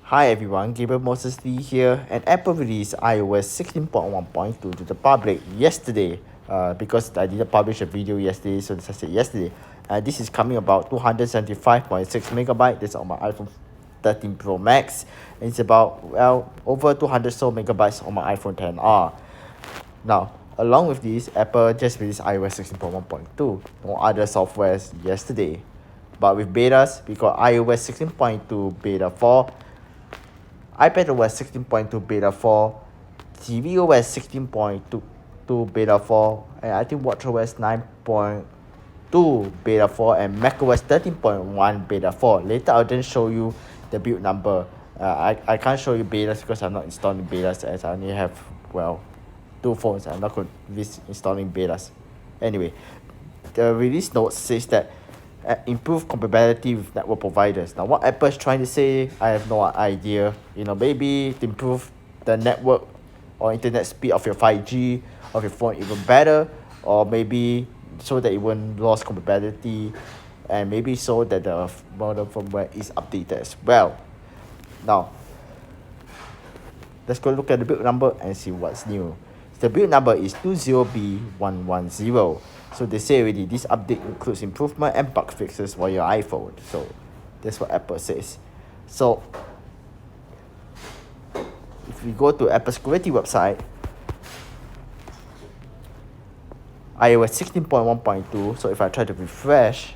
Hi everyone, Gabriel Moses Lee here, and Apple released iOS 16.1.2 to the public yesterday. Because I didn't publish a video yesterday, so this I said yesterday. This is coming about 275.6 megabyte. That's on my iPhone 13 Pro Max, and it's about over 200 so megabytes on my iPhone 10R. Now, along with this, Apple just released iOS 16.1.2. No other softwares yesterday. But with betas, we got iOS 16.2 beta 4, iPadOS 16.2 beta 4, tvOS 16.2 beta 4, and I think watchOS 9.2 beta 4, and macOS 13.1 beta 4. Later I'll then show you the build number. I can't show you betas because I'm not installing betas, as I only have, two phones. I'm not going to be installing betas. Anyway, the release note says that improve compatibility with network providers. Now, what Apple is trying to say, I have no idea. Maybe to improve the network or internet speed of your 5G of your phone even better, or maybe so that it won't lose compatibility, and maybe so that the modem firmware is updated as well. Now, let's go look at the build number and see what's new. The build number is 20B110. So they say already this update includes improvement and bug fixes for your iPhone. So that's what Apple says. So if we go to Apple security website, iOS 16.1.2, so if I try to refresh,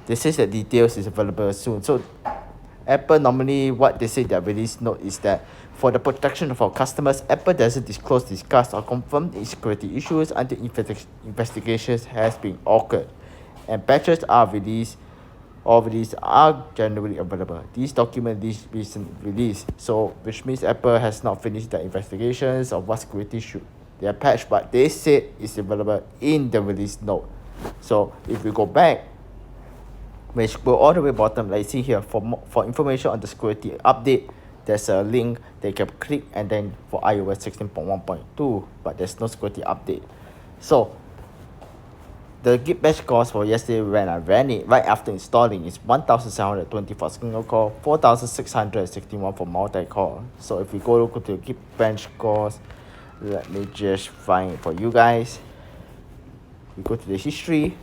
they say that details is available soon. So Apple normally, what they say their release note is that for the protection of our customers, Apple doesn't discuss or confirm the security issues until investigations has been occurred, and patches are released. All of these are generally available. These documents this recent release, so which means Apple has not finished the investigations of what security issue they are patched, but they said it's available in the release note. So if we go back, when you scroll all the way bottom, like you see here, for information on the security update, there's a link they can click, and then for iOS 16.1.2, but there's no security update. So the Geekbench cost for yesterday when I ran it right after installing is 1,720 for single core, 4,661 for multi-core. So if we go look at the Geekbench cost, let me just find it for you guys. We go to the history,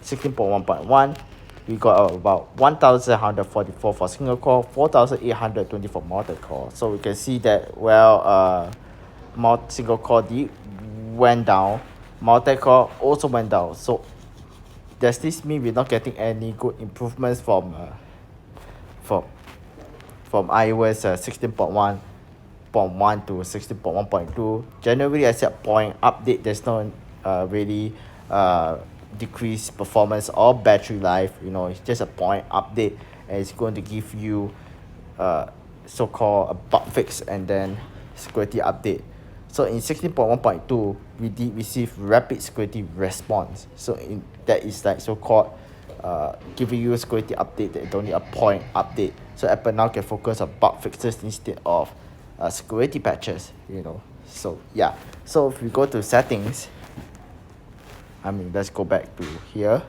16.1.1. We got about 1,144 for single core, 4,820 for multi-core. So we can see that single core went down, multi-core also went down. So does this mean we're not getting any good improvements from iOS 16.1.1 to 16.1.2? Generally, I said point update. There's no really decrease performance or battery life. It's just a point update, and it's going to give you so-called a bug fix and then security update. So in 16.1.2, we did receive rapid security response. So that is like so-called giving you a security update that don't need a point update. So Apple now can focus on bug fixes instead of security patches. So yeah. So if we go to settings, let's go back to here.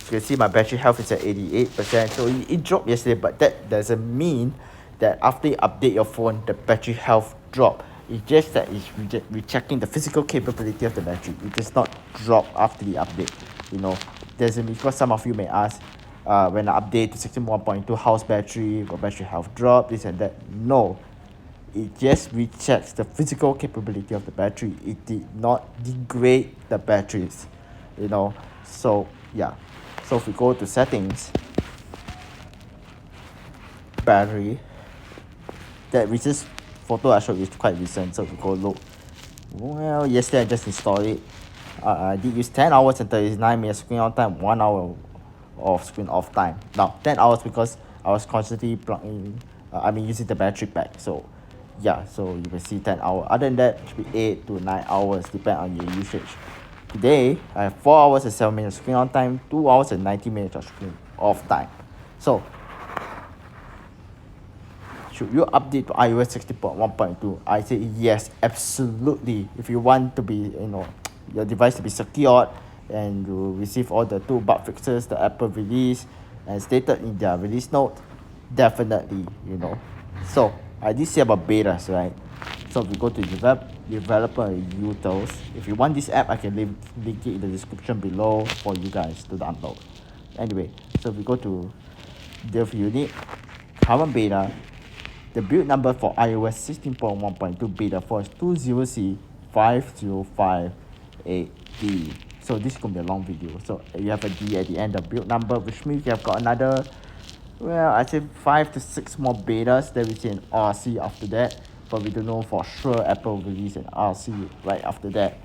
You can see my battery health is at 88%. So it dropped yesterday, but that doesn't mean that after you update your phone, the battery health drop. It's just that it's rechecking the physical capability of the battery. It does not drop after the update. Doesn't, because some of you may ask, when I update to 16.1.2, how's battery, will battery health drop, this and that? No. It just rechecks the physical capability of the battery. It did not degrade the batteries. So yeah. So if we go to settings, battery, that recent photo I showed you is quite recent. So if we go look, yesterday I just installed it. I did use 10 hours and 39 minutes screen on time, 1 hour of screen off time. Now 10 hours because I was constantly using the battery pack. So yeah, so you can see 10 hours. Other than that, it should be 8 to 9 hours, depending on your usage. Today, I have 4 hours and 7 minutes screen on time, 2 hours and 90 minutes of screen off time. So, should you update to iOS 16.1.2? I say yes, absolutely. If you want to be, your device to be secured and you receive all the 2 bug fixes the Apple release, and stated in their release note, definitely, you know. So I did say about betas, right? So if we go to developer utils, if you want this app, I can link it in the description below for you guys to download. Anyway, so if we go to dev unit, current beta, the build number for iOS 16.1.2 beta 4 is 20C5058D. So this is going to be a long video. So you have a D at the end of build number, which means you have got another, well, I'd say 5 to 6 more betas. Then we see an RC after that. But we don't know for sure Apple will release an RC right after that.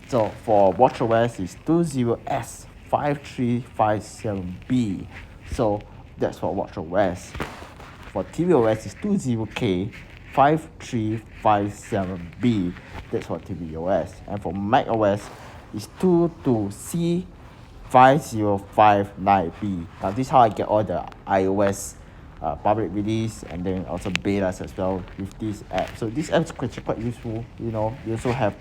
So for watchOS is 20S5357B. So that's for watchOS. For tvOS is 20K5357B. That's for tvOS. And for macOS is 22C5059B. Now this is how I get all the iOS public release and then also betas as well with this app. So this app is quite useful. You know, you also have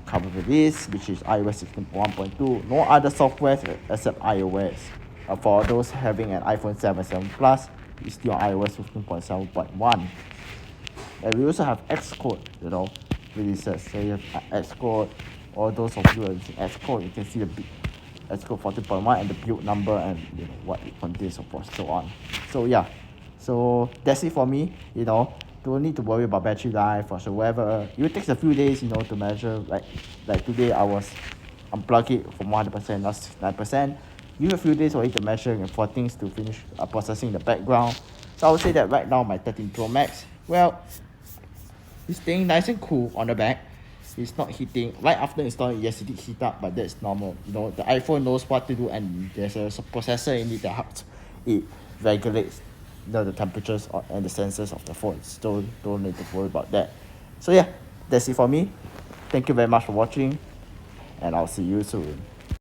cover release, which is iOS 16.1.2. No other software except iOS. For those having an iPhone 7, 7 Plus, it's still on iOS 15.7.1. And we also have Xcode, you know, releases. So you have Xcode, all those of you are using Xcode, you can see the Xcode 14.1 and the build number and you know what it contains, of course, so on. So yeah, so that's it for me. You know, don't need to worry about battery life or so whatever. It takes a few days, you know, to measure. Like today I was unplug it from 100%, now 69%. Give a few days for it to measure and for things to finish processing in the background. So I would say that right now my 13 Pro Max, well, it's staying nice and cool on the back. It's not heating. Right after installing, yes, it did heat up, but that's normal. You know, the iPhone knows what to do, and there's a processor in it that helps it regulates, you know, the temperatures and the sensors of the phone. So don't need to worry about that. So yeah, that's it for me. Thank you very much for watching, and I'll see you soon.